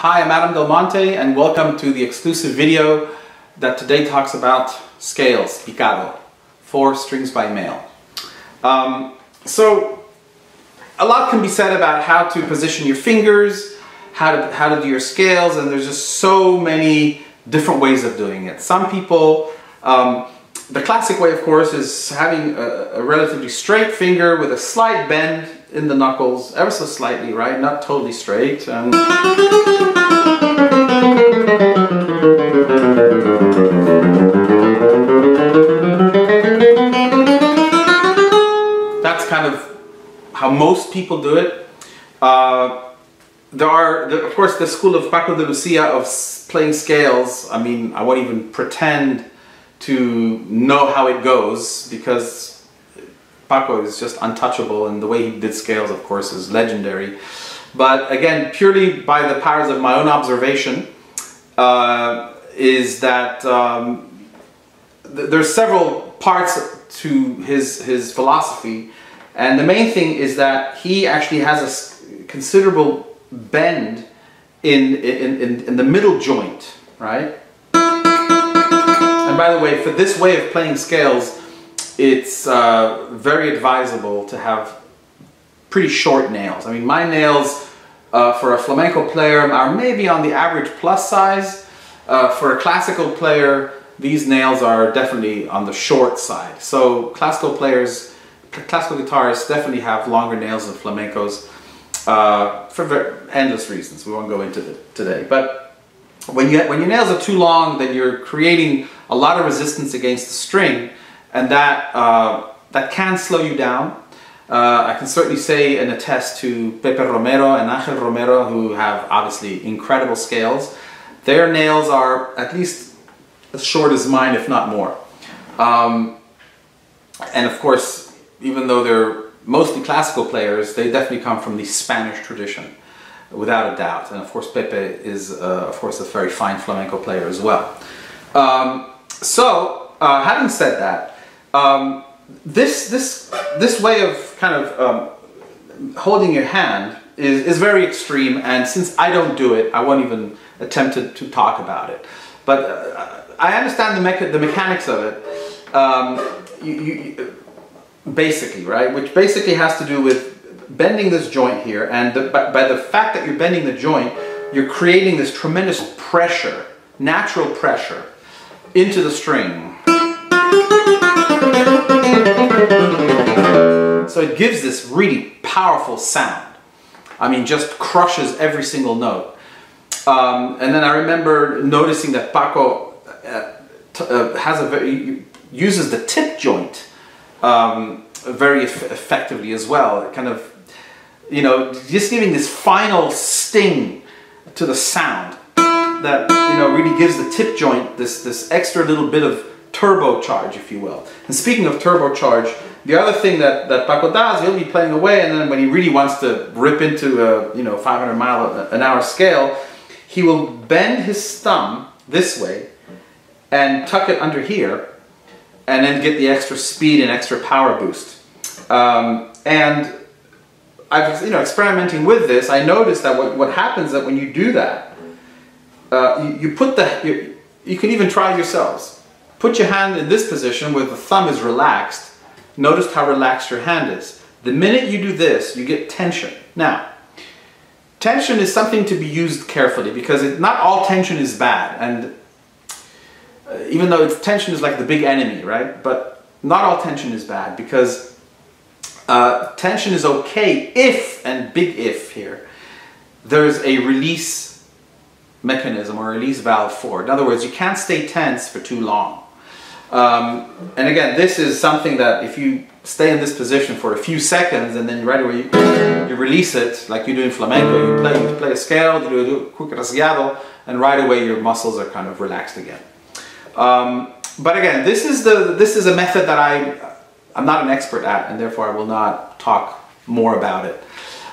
Hi, I'm Adam Del Monte and welcome to the exclusive video that today talks about scales, Picado, 4 strings by male. So a lot can be said about how to position your fingers, how to do your scales, and there's just so many different ways of doing it. Some people, the classic way of course is having a relatively straight finger with a slight bend in the knuckles, ever so slightly, right? Not totally straight. That's kind of how most people do it. Of course, the school of Paco de Lucia of playing scales. I mean, I won't even pretend to know how it goes because Paco is just untouchable, and the way he did scales, of course, is legendary. But again, purely by the powers of my own observation, is that there's several parts to his philosophy, and the main thing is that he actually has a considerable bend in the middle joint, right? And by the way, for this way of playing scales, it's very advisable to have pretty short nails. I mean, my nails for a flamenco player are maybe on the average plus size. For a classical player, these nails are definitely on the short side. So classical guitarists definitely have longer nails than flamencos for endless reasons. We won't go into it today. But when your nails are too long, then you're creating a lot of resistance against the string, and that can slow you down. I can certainly say and attest to Pepe Romero and Angel Romero, who have obviously incredible scales. Their nails are at least as short as mine, if not more. And of course, even though they're mostly classical players, they definitely come from the Spanish tradition, without a doubt. And of course, Pepe is, of course, a very fine flamenco player as well. Having said that, this way of kind of holding your hand is very extreme, and since I don't do it, I won't even attempt to talk about it. But I understand the mechanics of it, basically, right? Which basically has to do with bending this joint here, and by the fact that you're bending the joint, you're creating this tremendous pressure, natural pressure, into the string. So it gives this really powerful sound. I mean, just crushes every single note. And then I remember noticing that Paco uses the tip joint very effectively as well. Kind of, you know, just giving this final sting to the sound that, you know, really gives the tip joint this extra little bit of turbocharge, if you will. And speaking of turbocharge, the other thing that Paco does, he'll be playing away, and then when he really wants to rip into a 500-mile-an-hour scale, he will bend his thumb this way and tuck it under here, and then get the extra speed and extra power boost. And I've, experimenting with this, I noticed that what happens that when you do that, you can even try it yourselves. Put your hand in this position where the thumb is relaxed. Notice how relaxed your hand is. The minute you do this, you get tension. Now, tension is something to be used carefully because not all tension is bad. And even though tension is like the big enemy, right? But not all tension is bad because tension is okay if, and big if here, there's a release mechanism or release valve for it. In other words, you can't stay tense for too long. And again, this is something that if you stay in this position for a few seconds and then right away you release it, like you do in flamenco, you play a scale, you do a quick rasgueado, and right away your muscles are kind of relaxed again. But again, this is a method that I'm not an expert at, and therefore I will not talk more about it.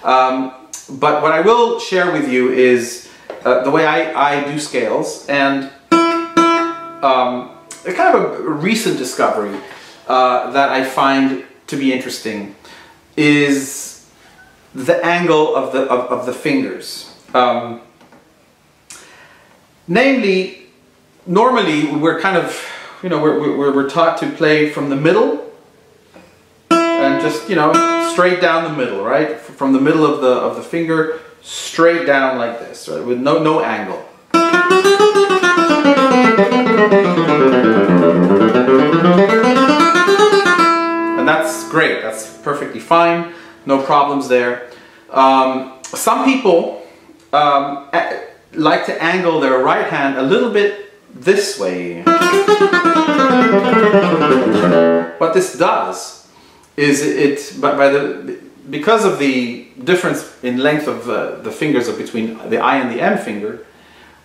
But what I will share with you is the way I do scales, and a kind of a recent discovery that I find to be interesting is the angle of the fingers. Namely, normally we're kind of, you know, we're taught to play from the middle and just, you know, straight down the middle, right? From the middle of the finger straight down like this, right? With no angle. And that's great. That's perfectly fine. No problems there. Some people like to angle their right hand a little bit this way. What this does is because of the difference in length of the fingers between the I and the M finger,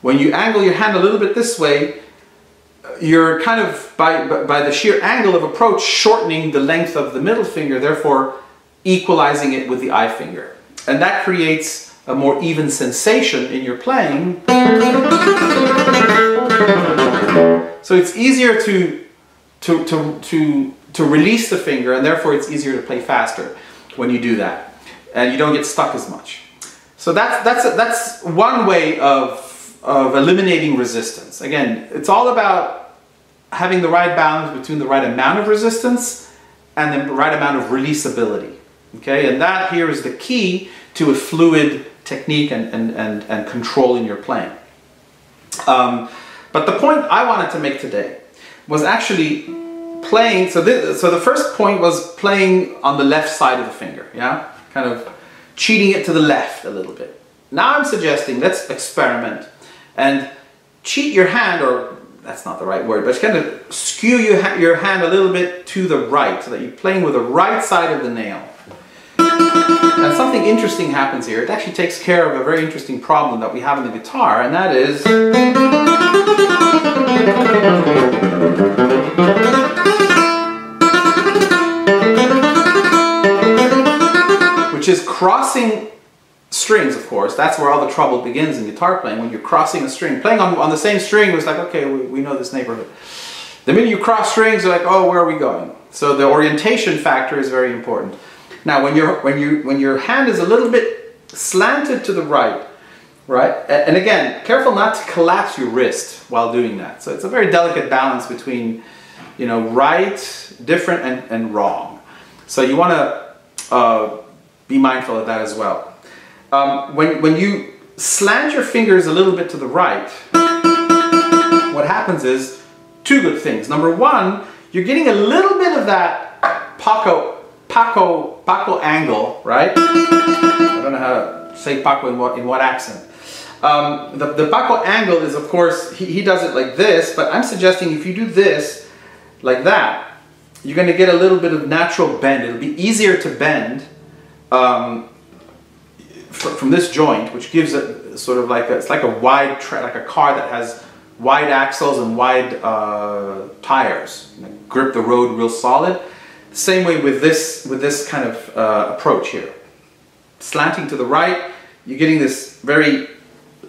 when you angle your hand a little bit this way, you're kind of, by the sheer angle of approach, shortening the length of the middle finger, therefore equalizing it with the I finger. And that creates a more even sensation in your playing. So it's easier to release the finger, and therefore it's easier to play faster when you do that. And you don't get stuck as much. So that's one way of eliminating resistance. Again, it's all about having the right balance between the right amount of resistance and the right amount of releasability. Okay, and that here is the key to a fluid technique and control in your playing. But the point I wanted to make today was actually playing. So the first point was playing on the left side of the finger. Yeah, kind of cheating it to the left a little bit. Now I'm suggesting let's experiment and cheat your hand, or that's not the right word, but kind of skew your hand a little bit to the right so that you're playing with the right side of the nail. And something interesting happens here. It actually takes care of a very interesting problem that we have in the guitar, and that is which is crossing strings, of course. That's where all the trouble begins in guitar playing, when you're crossing a string. Playing on the same string was like, okay, we know this neighborhood. The minute you cross strings, you're like, oh, where are we going? So the orientation factor is very important. Now, when your hand is a little bit slanted to the right, and again, careful not to collapse your wrist while doing that. So it's a very delicate balance between, you know, right, different, and wrong. So you want to be mindful of that as well. When you slant your fingers a little bit to the right, what happens is two good things. Number one, you're getting a little bit of that Paco angle, right? I don't know how to say Paco in what accent. The Paco angle is, of course, he does it like this, but I'm suggesting if you do this like that, you're going to get a little bit of natural bend. It'll be easier to bend from this joint, which gives it sort of like it's like a wide like a car that has wide axles and wide tires. You know, grip the road real solid. Same way with this kind of approach here. Slanting to the right, you're getting this very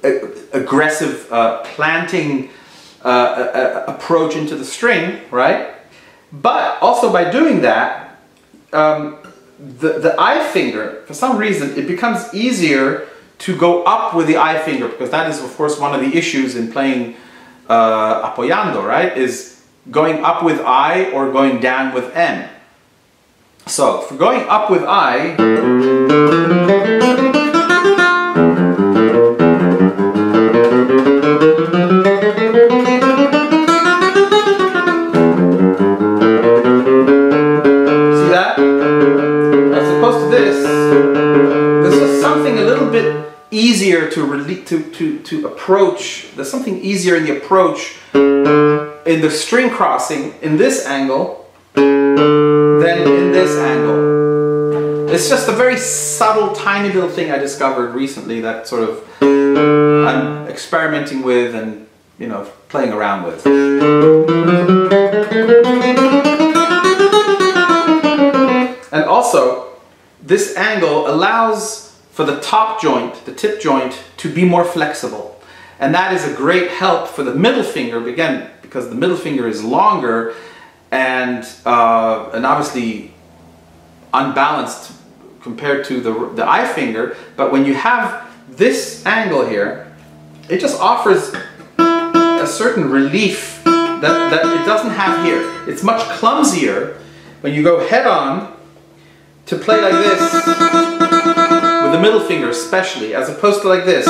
aggressive planting approach into the string, right? But also by doing that, the I finger, for some reason, it becomes easier to go up with the I finger, because that is, of course, one of the issues in playing apoyando, right? Is going up with I or going down with M. So, for going up with I, see that? As opposed to this is something a little bit easier to approach. There's something easier in the approach in the string crossing in this angle than in this angle. It's just a very subtle, tiny little thing I discovered recently that sort of I'm experimenting with and, you know, playing around with. And also, this angle allows for the top joint, the tip joint, to be more flexible. And that is a great help for the middle finger, again, because the middle finger is longer and obviously unbalanced compared to the I finger. But when you have this angle here, it just offers a certain relief that it doesn't have here. It's much clumsier when you go head on to play like this, with the middle finger especially, as opposed to like this.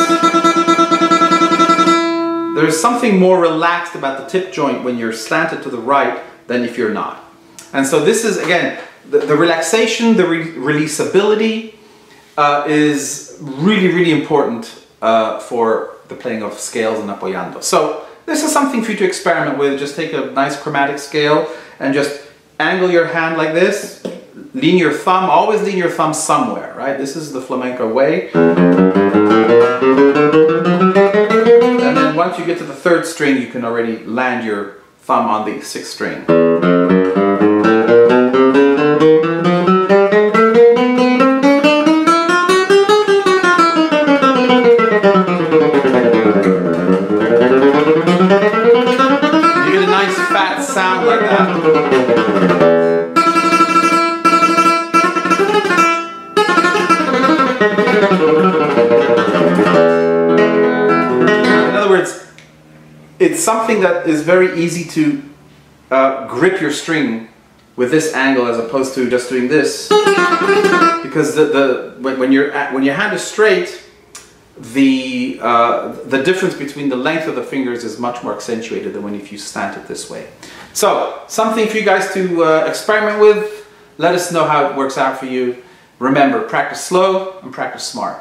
There's something more relaxed about the tip joint when you're slanted to the right than if you're not. And so this is, again, the relaxation, the releasability is really, really important for the playing of scales and apoyando. So this is something for you to experiment with. Just take a nice chromatic scale and just angle your hand like this. Lean your thumb, always lean your thumb somewhere, right? This is the flamenco way. And then once you get to the third string, you can already land your thumb on the sixth string. You get a nice fat sound like that. In other words, it's something that is very easy to grip your string with this angle as opposed to just doing this, because when your hand is straight, the difference between the length of the fingers is much more accentuated than if you slant it this way. So something for you guys to experiment with. Let us know how it works out for you. Remember, practice slow and practice smart.